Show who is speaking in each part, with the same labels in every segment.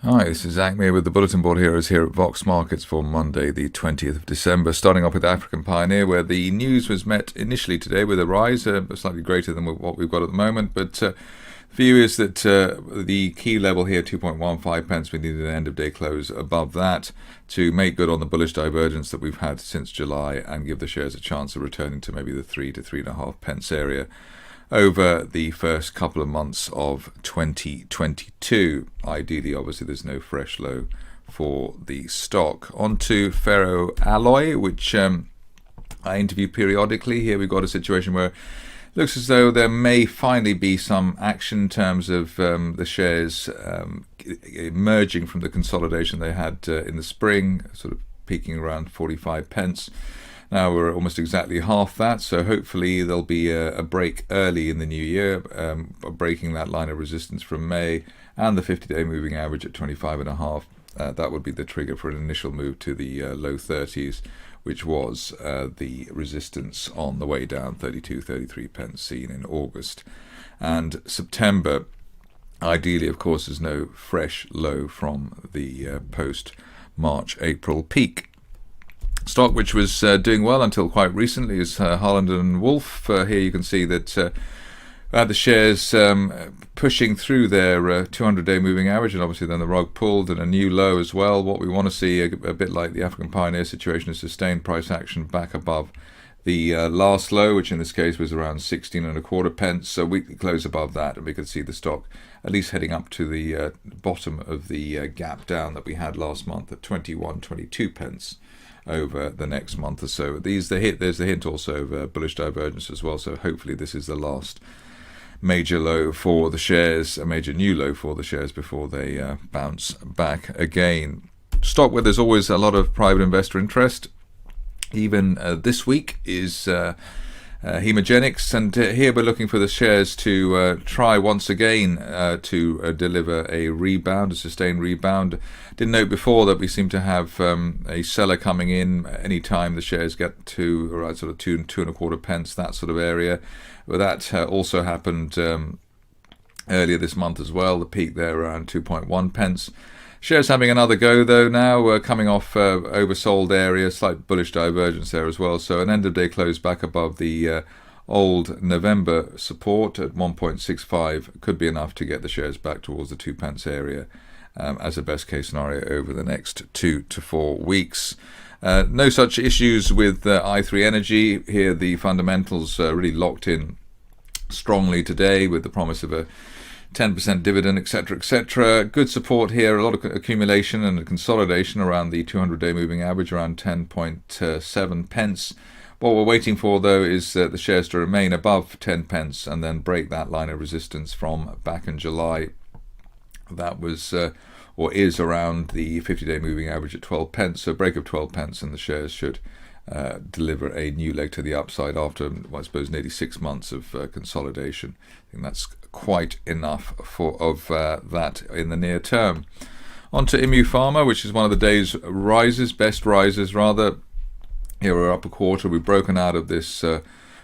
Speaker 1: Hi, this is Zach Meir with the Bulletin Board Heroes here at Vox Markets for Monday, the 20th of December. Starting off with African Pioneer, where the news was met initially today with a rise, slightly greater than what we've got at the moment. But the view is that the key level here, 2.15 pence, we needed an end of day close above that to make good on the bullish divergence that we've had since July and give the shares a chance of returning to maybe the 3 to 3.5 pence area over the first couple of months of 2022. Ideally, obviously, there's no fresh low for the stock. On to Ferro Alloy, which I interview periodically. Here we've got a situation where it looks as though there may finally be some action in terms of the shares emerging from the consolidation they had in the spring, sort of peaking around 45 pence. Now we're almost exactly half that, so hopefully there'll be a break early in the new year, breaking that line of resistance from May and the 50-day moving average at 25.5. That would be the trigger for an initial move to the low 30s, which was the resistance on the way down, 32, 33 pence seen in August. And September, ideally, of course, there's no fresh low from the post-March-April peak. Stock which was doing well until quite recently is Harland and Wolff. Here you can see that the shares pushing through their 200-day moving average, and obviously then the rug pulled and a new low as well. What we want to see, a bit like the African Pioneer situation, is sustained price action back above the last low, which in this case was around 16.25 pence. So weekly close above that, and we could see the stock at least heading up to the bottom of the gap down that we had last month at 21.22 pence. Over the next month or so. There's the hint also of bullish divergence as well. So hopefully this is the last major low for the shares, a major new low for the shares before they bounce back again. Stock where there's always a lot of private investor interest, even this week, is Hemogenics, and here we're looking for the shares to try once again to deliver a rebound, a sustained rebound. Didn't note before that we seem to have a seller coming in anytime the shares get to around sort of 2.25 pence, that sort of area. But that also happened earlier this month as well, the peak there around 2.1 pence. Shares having another go though now, coming off oversold area, slight bullish divergence there as well. So an end of day close back above the old November support at 1.65 could be enough to get the shares back towards the 2 pence area as a best case scenario over the next 2 to 4 weeks. No such issues with i3 Energy. Here the fundamentals really locked in strongly today with the promise of a 10% dividend, etc., etc. Good support here, a lot of accumulation and consolidation around the 200-day moving average, around 10.7 pence. What we're waiting for, though, is the shares to remain above 10 pence and then break that line of resistance from back in July. That was or is around the 50-day moving average at 12 pence. So break of 12 pence and the shares should deliver a new leg to the upside after, I suppose, nearly 6 months of consolidation. I think that's quite enough of that in the near term. On to Immu Pharma, which is one of the day's best rises rather. Here we're up a quarter. We've broken out of this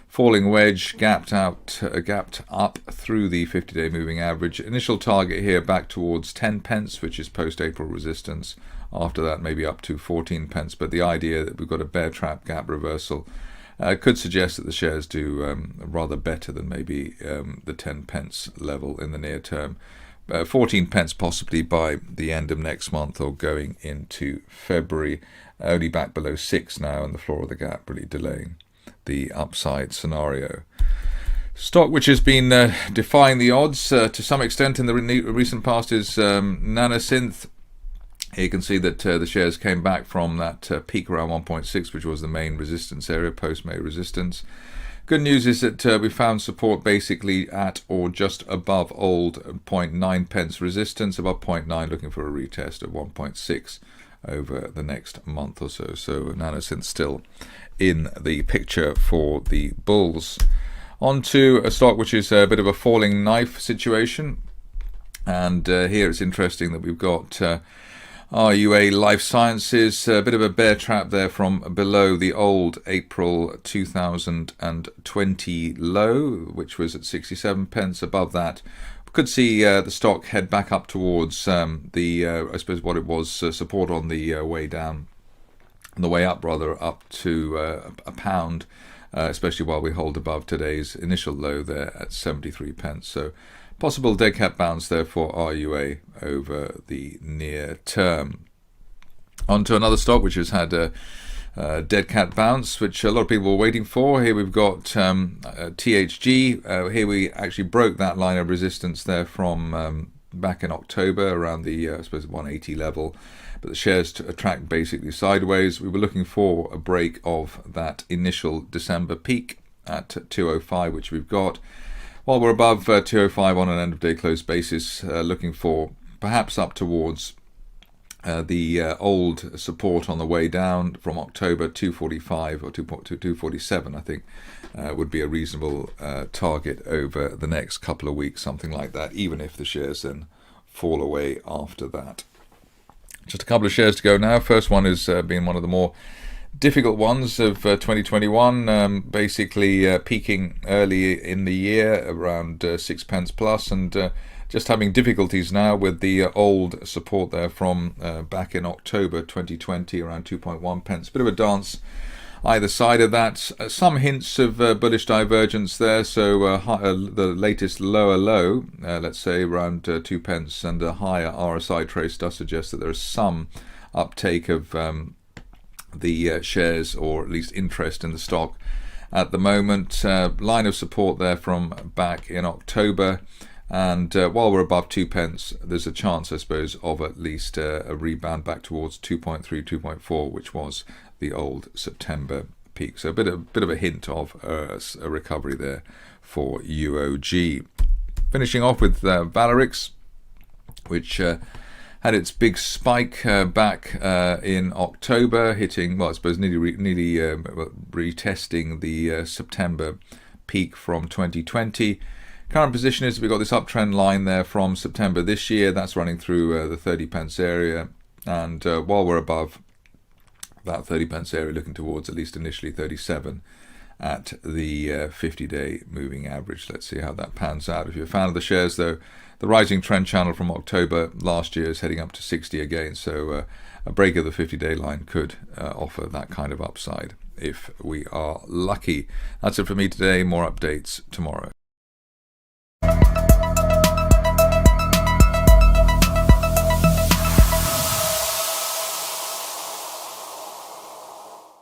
Speaker 1: falling wedge, gapped up through the 50-day moving average. Initial target here back towards 10 pence, which is post-April resistance. After that, maybe up to 14 pence. But the idea that we've got a bear trap gap reversal could suggest that the shares do rather better than maybe the 10 pence level in the near term. 14 pence possibly by the end of next month or going into February. Only back below 6 now, and the floor of the gap really delaying the upside scenario. Stock which has been defying the odds to some extent in the recent past is Nanosynth. Here you can see that the shares came back from that peak around 1.6, which was the main resistance area, post-May resistance. Good news is that we found support basically at or just above old 0.9 pence resistance, above 0.9, looking for a retest of 1.6 over the next month or so. So Nanosynth still in the picture for the bulls. On to a stock which is a bit of a falling knife situation. And here it's interesting that we've got RUA Life Sciences, a bit of a bear trap there from below the old April 2020 low, which was at 67 pence. Above that, could see the stock head back up towards I suppose what it was, support on the way down, on the way up rather, up to a pound, especially while we hold above today's initial low there at 73 pence. So possible dead cat bounce there for RUA over the near term. On to another stock which has had a dead cat bounce, which a lot of people were waiting for. Here we've got THG. Here we actually broke that line of resistance there from back in October around the I suppose 180 level, but the shares tracked basically sideways. We were looking for a break of that initial December peak at 205, which we've got. While we're above 205 on an end of day close basis, looking for perhaps up towards the old support on the way down from October, 245 or 247, I think, would be a reasonable target over the next couple of weeks, something like that, even if the shares then fall away after that. Just a couple of shares to go now. First one is being one of the more difficult ones of 2021, basically peaking early in the year around 6 pence plus, and just having difficulties now with the old support there from back in October 2020, around 2.1 pence. Bit of a dance either side of that. Some hints of bullish divergence there. So the latest lower low, let's say around 2 pence, and a higher RSI trace does suggest that there is some uptake of the shares, or at least interest in the stock at the moment. Line of support there from back in October. And while we're above 2 pence, there's a chance, I suppose, of at least a rebound back towards 2.3, 2.4, which was the old September peak. So a bit of a hint of a recovery there for UOG. Finishing off with Valerix, which had its big spike back in October, hitting, well, I suppose nearly retesting the September peak from 2020. Current position is we've got this uptrend line there from September this year. That's running through the 30 pence area. And while we're above that 30 pence area, looking towards at least initially 37 at the 50-day moving average. Let's see how that pans out. If you're a fan of the shares, though, the rising trend channel from October last year is heading up to 60 again. So a break of the 50-day line could offer that kind of upside if we are lucky. That's it for me today. More updates tomorrow.